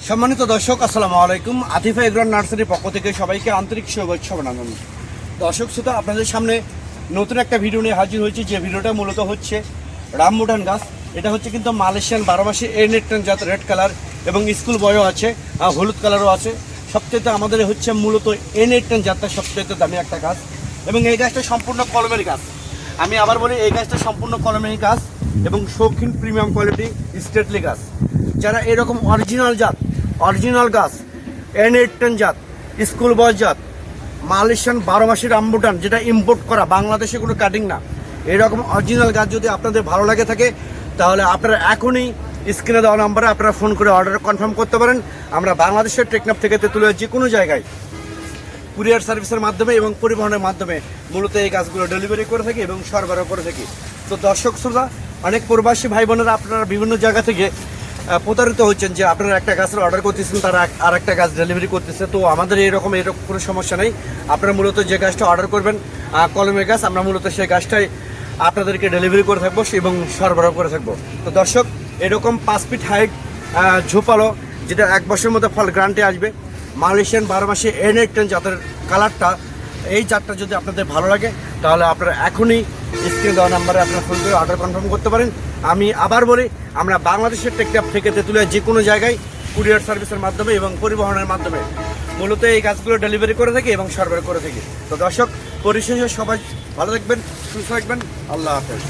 সম্মানিত দর্শক, আসসালামু আলাইকুম। আতিফা এগ্রো নার্সারির পক্ষ থেকে সবাইকে আন্তরিক শুভেচ্ছা অভিনন্দন। দর্শক শ্রোতা, আপনাদের সামনে নতুন একটা ভিডিও নিয়ে হাজির হয়েছে। যে ভিডিওটা মূলত হচ্ছে রামবুটান গাছ। এটা হচ্ছে কিন্তু মালয়েশিয়ান 12 মাসি A-10 জাত, রেড কালার এবং স্কুল বয়ও আছে, হলুদ কালারও আছে। সবচেয়ে আমাদের হচ্ছে মূলত A-10 জাতটা সবচেয়ে দামি একটা গাছ এবং এই গাছটা সম্পূর্ণ কলমের গাছ। আমি আবার বলি, এই গাছটা সম্পূর্ণ কলমের গাছ এবং শৌখিন প্রিমিয়াম কোয়ালিটি স্টেটলি গাছ। যারা এরকম অরিজিনাল গাছ A-10 জাত, স্কুল বয় জাত, মালয়েশিয়ান 12 মাসি রামবুটান, যেটা ইম্পোর্ট করা, বাংলাদেশে কোনো কাটিং না, এরকম অরিজিনাল গাছ যদি আপনাদের ভালো লাগে থাকে তাহলে আপনারা এখনই স্ক্রিনে দেওয়া নাম্বারে আপনারা ফোন করে অর্ডার কনফার্ম করতে পারেন। আমরা বাংলাদেশের টেকনাফ থেকে তেঁতুলিয়া যে কোনো জায়গায় কুরিয়ার সার্ভিসের মাধ্যমে এবং পরিবহনের মাধ্যমে মূলত এই গাছগুলো ডেলিভারি করে থাকি এবং সরবরাহ করে থাকি। তো দর্শক শ্রোতা, অনেক প্রবাসী ভাই বোনেরা আপনারা বিভিন্ন জায়গা থেকে প্রতারিত হচ্ছেন যে আপনারা একটা গাছের অর্ডার করতেছেন, তারা আর একটা গাছ ডেলিভারি করতেছে। তো আমাদের এরকম কোনো সমস্যা নেই। আপনারা মূলত যে গাছটা অর্ডার করবেন কলমের গাছ, আমরা মূলত সেই গাছটাই আপনাদেরকে ডেলিভারি করে থাকবো এবং সরবরাহ করে থাকবো। তো দর্শক, এরকম 5 ফিট হাইট ঝোপালো, যেটা 1 বছরের মধ্যে ফল গ্রান্টে আসবে, মালয়েশিয়ান 12 মাসি A-10 জাতের কালারটা, এই জাতটা যদি আপনাদের ভালো লাগে তাহলে আপনারা এখনই স্ক্রিনে দেওয়া নাম্বারে আপনারা ফোন করে অর্ডার কনফার্ম করতে পারেন। আমি আবার বলি, আমরা বাংলাদেশের টেকনাফ থেকে তেঁতুলিয়া যে কোনো জায়গায় কুরিয়ার সার্ভিসের মাধ্যমে এবং পরিবহনের মাধ্যমে মূলত এই গাছগুলো ডেলিভারি করে থাকি এবং সরবরাহ করে থাকি। তো দর্শক, পরিশেষে সবাই ভালো থাকবেন, সুস্থ থাকবেন। আল্লাহ হাফেজ।